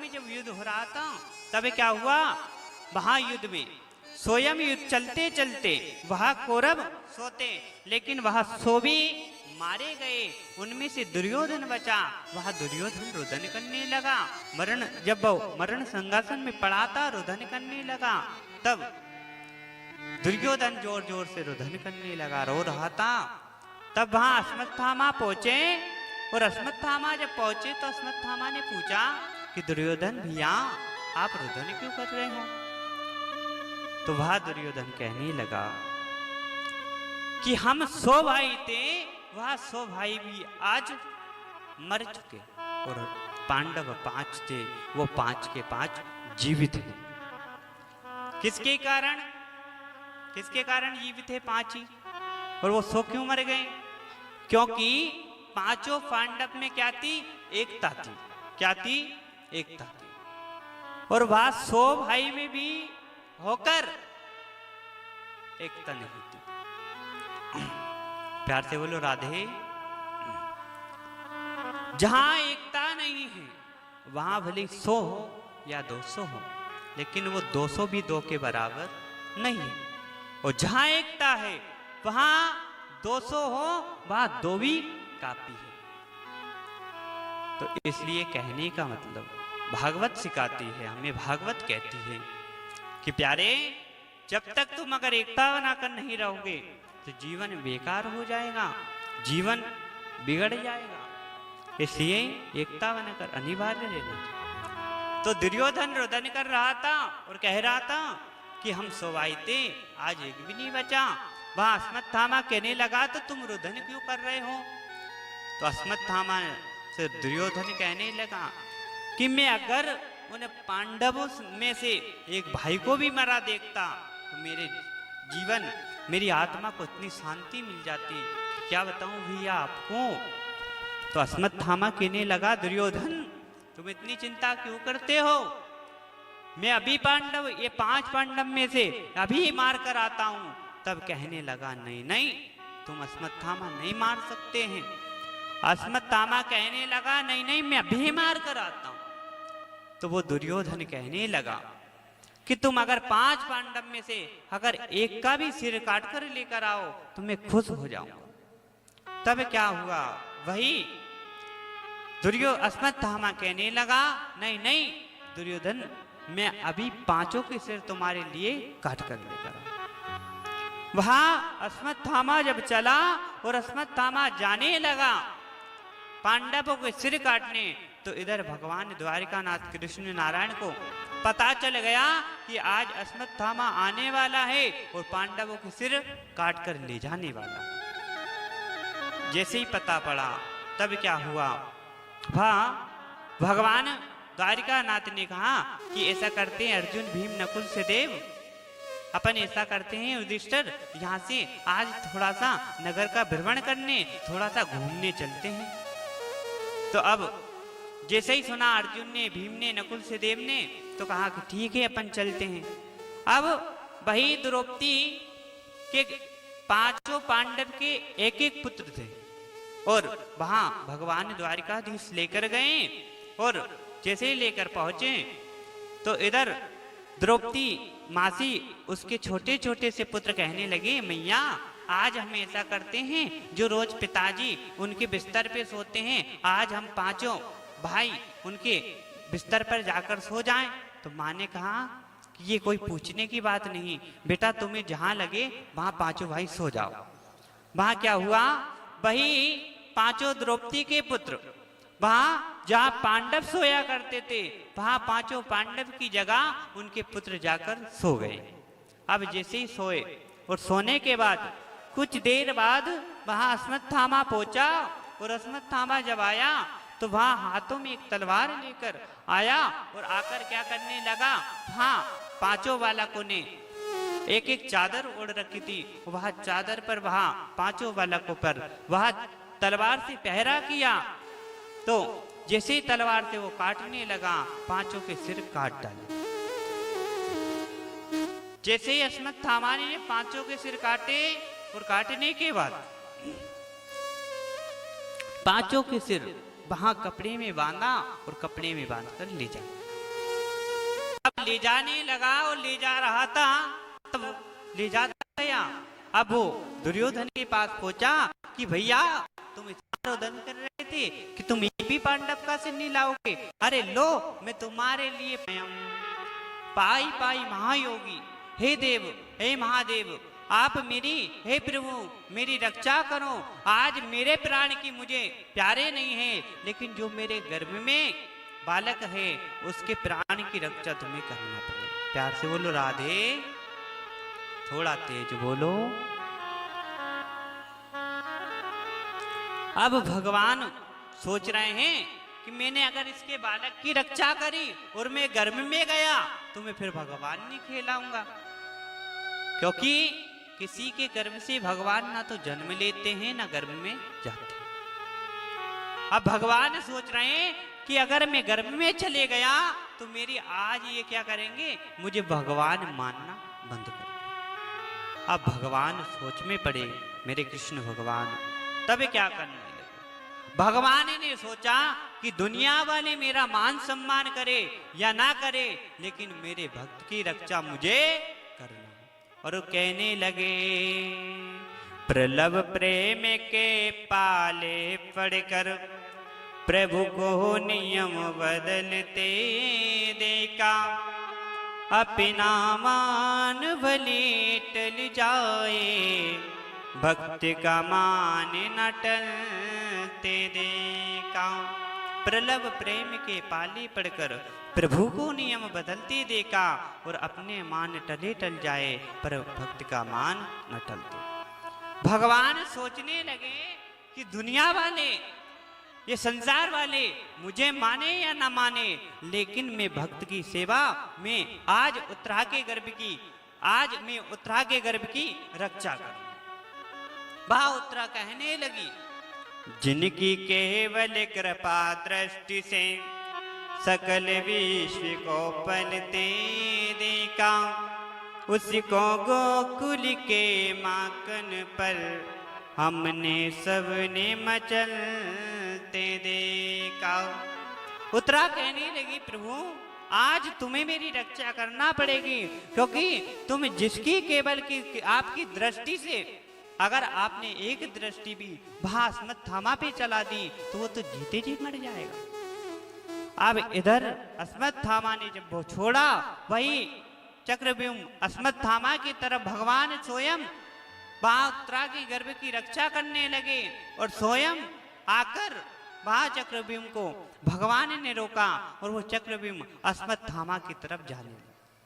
में जब युद्ध हो रहा था तब क्या हुआ, वहां युद्ध में स्वयं युद्ध चलते चलते वहां कौरव सोते, लेकिन वहां सो भी मारे गए। उनमें से दुर्योधन बचा। वह दुर्योधन रुदन करने लगा। जब वो मरण संघासन में पड़ा था, रुदन करने लगा। तब दुर्योधन जोर जोर से रुदन करने लगा, रो रहा था। तब वहां अश्वत्थामा पहुंचे, और अश्वत्थामा जब पहुंचे तो अश्वत्थामा ने पूछा कि दुर्योधन भैया आप रुदन क्यों कर रहे हो? तो वह दुर्योधन कहने लगा कि हम 100 भाई थे, वह 100 भाई भी आज मर चुके, और पांडव 5 थे, वो 5 के 5 जीवित हैं। किसके कारण जीवित है 5 ही? और वो 100 क्यों मर गए? क्योंकि पांचों पांडव में क्या थी? एकता थी। क्या थी? एकता थी। और वह 100 भाई में भी होकर एकता नहीं थी। प्यार से बोलो राधे। जहां एकता नहीं है वहां भले 100 हो या 200 हो, लेकिन वो 200 भी 2 के बराबर नहीं है। और जहां एकता है वहां 200 हो, वहां 2 भी काफी है। तो इसलिए कहने का मतलब, भागवत सिखाती है हमें, भागवत कहती है कि प्यारे जब तक तुम अगर एकता बनाकर नहीं रहोगे तो जीवन बेकार हो जाएगा, जीवन बिगड़ जाएगा। इसलिए एकता बनाकर अनिवार्य रहना चाहिए। तो दुर्योधन रुदन कर रहा था और कह रहा था कि हम 100 भाई थे, आज एक भी नहीं बचा। वह अश्वत्थामा कहने लगा तो तुम रुदन क्यों कर रहे हो? तो अश्वत्थामा से दुर्योधन कहने लगा कि मैं अगर उन पांडवों में से एक भाई को भी मरा देखता तो मेरे जीवन, मेरी आत्मा को इतनी शांति मिल जाती, क्या बताऊं भैया आपको। तो अश्वत्थामा कहने लगा दुर्योधन तुम इतनी चिंता क्यों करते हो? मैं अभी पांडव, ये 5 पांडव में से अभी मार कर आता हूं। तब कहने लगा नहीं नहीं, तुम अश्वत्थामा नहीं मार सकते हैं। अश्वत्थामा कहने लगा नहीं नहीं, मैं अभी मार कर आता हूं। तो वो दुर्योधन कहने लगा कि तुम अगर 5 पांडव में से अगर एक का भी सिर काट कर लेकर आओ तो मैं खुश हो जाऊंगा। तब क्या हुआ, वही अश्वत्थामा कहने लगा नहीं नहीं दुर्योधन, मैं अभी 5 के सिर तुम्हारे लिए काट कर लेकर आऊं। वहां अश्वत्थामा जब चला और अश्वत्थामा जाने लगा पांडवों के सिर काटने, तो इधर भगवान द्वारिकानाथ कृष्ण नारायण को पता चल गया कि आज अश्वत्थामा आने वाला है और पांडवों के सिर काट कर ले जाने वाला। जैसे ही पता पड़ा तब क्या हुआ, भगवान द्वारिकानाथ ने कहा कि ऐसा करते हैं अर्जुन भीम नकुल सहदेव, अपन ऐसा करते हैं युधिष्ठिर, यहाँ से आज थोड़ा सा नगर का भ्रमण करने, थोड़ा सा घूमने चलते हैं। तो अब जैसे ही सुना अर्जुन ने, भीम ने, नकुल सहदेव ने, तो कहा कि ठीक है अपन चलते हैं। अब वही द्रौपदी के 5 पांडव के एक एक पुत्र थे और वहां भगवान द्वारिकाधीश लेकर गए। और जैसे ही लेकर पहुंचे तो इधर द्रौपदी मासी उसके छोटे छोटे से पुत्र कहने लगे मैया आज हम ऐसा करते हैं जो रोज पिताजी उनके बिस्तर पे सोते हैं, आज हम 5 भाई उनके बिस्तर पर जाकर सो जाएं। तो माँ ने कहा कि ये कोई पूछने की बात नहीं बेटा, तुम्हें जहां लगे वहां 5 भाई सो जाओ। वहां क्या हुआ, वही 5 द्रौपदी के पुत्र वहां जहां पांडव सोया करते थे, वहां 5 पांडव की जगह उनके पुत्र जाकर सो गए। अब जैसे ही सोए और सोने के बाद कुछ देर बाद वहां अश्वत्थामा पहुंचा और अश्वत्थामा जब आया तो वहां हाथों में एक तलवार लेकर आया और आकर क्या करने लगा, हाँ 5 बालकों ने एक एक चादर ओढ़ रखी थी, वह चादर पर वहां 5 बालकों पर वह तलवार से पहरा किया। तो जैसे ही तलवार से वो काटने लगा 5 के सिर काट डाले। जैसे ही अश्वत्थामा ने 5 के सिर काटे और काटने के बाद 5 के सिर वहां कपड़े में बांधा और कपड़े में बांधकर ले जाए। ले जाने लगा और ले जा रहा था, तब ले जाता गया। अब वो दुर्योधन के पास पहुंचा कि भैया तुम इतना रोदन कर रहे थे कि तुम ये भी पांडव का सिर नहीं लाओगे। अरे लो, मैं तुम्हारे लिए पाई पाई महायोगी, हे देव, हे महादेव, आप मेरी, हे प्रभु, मेरी रक्षा करो। आज मेरे प्राण की मुझे प्यारे नहीं है, लेकिन जो मेरे गर्भ में बालक है उसके प्राण की रक्षा तुम्हें करना पड़ेगा। प्यार से बोलो राधे, थोड़ा तेज बोलो। अब भगवान सोच रहे हैं कि मैंने अगर इसके बालक की रक्षा करी और मैं गर्भ में गया तो मैं फिर भगवान नहीं खिलाऊंगा, क्योंकि किसी के गर्भ से भगवान ना तो जन्म लेते हैं ना गर्भ में जाते हैं। अब भगवान सोच रहे हैं कि अगर मैं गर्भ में चले गया तो मेरी आज ये क्या करेंगे, मुझे भगवान मानना बंद कर देंगे। अब भगवान सोच में पड़े, मेरे कृष्ण भगवान। तब क्या करने लगे, भगवान ने सोचा कि दुनिया वाले मेरा मान सम्मान करे या ना करे, लेकिन मेरे भक्त की रक्षा मुझे करना। और वो कहने लगे, प्रलभ प्रेम के पाले पड़कर प्रभु को नियम बदलते देखा, अपना मान भले टल जाए, भक्त का मान न टलते देखा। प्रलभ प्रेम के पाले पड़कर प्रभु को नियम बदलते देखा, और अपने मान टले टल जाए पर भक्त का मान न टलते। भगवान सोचने लगे कि दुनिया वाले, ये संसार वाले मुझे माने या ना माने, लेकिन मैं भक्त की सेवा में आज उत्तरा के गर्भ की रक्षा करूं। वह उत्तरा कहने लगी, जिनकी केवल कृपा दृष्टि से सकल विश्व को पलते देखा, उसको गोकुल के माखन पर हमने सबने मचलते देखा। उत्तरा कहने लगी, प्रभु आज तुम्हें मेरी रक्षा करना पड़ेगी, क्योंकि तुम जिसकी केवल की आपकी दृष्टि से, अगर आपने एक दृष्टि भी अश्वत्थामा पे चला दी तो वो तो जीते जी मर जाएगा। अब इधर अश्वत्थामा ने जब वो छोड़ा, वही चक्रव्यूह अश्वत्थामा की तरफ भगवान स्वयं उत्तरा की गर्भ की रक्षा करने लगे, और स्वयं आकर चक्रव्यूह को भगवान ने रोका, और वो चक्रव्यूह अश्वत्थामा की तरफ जाने लगा।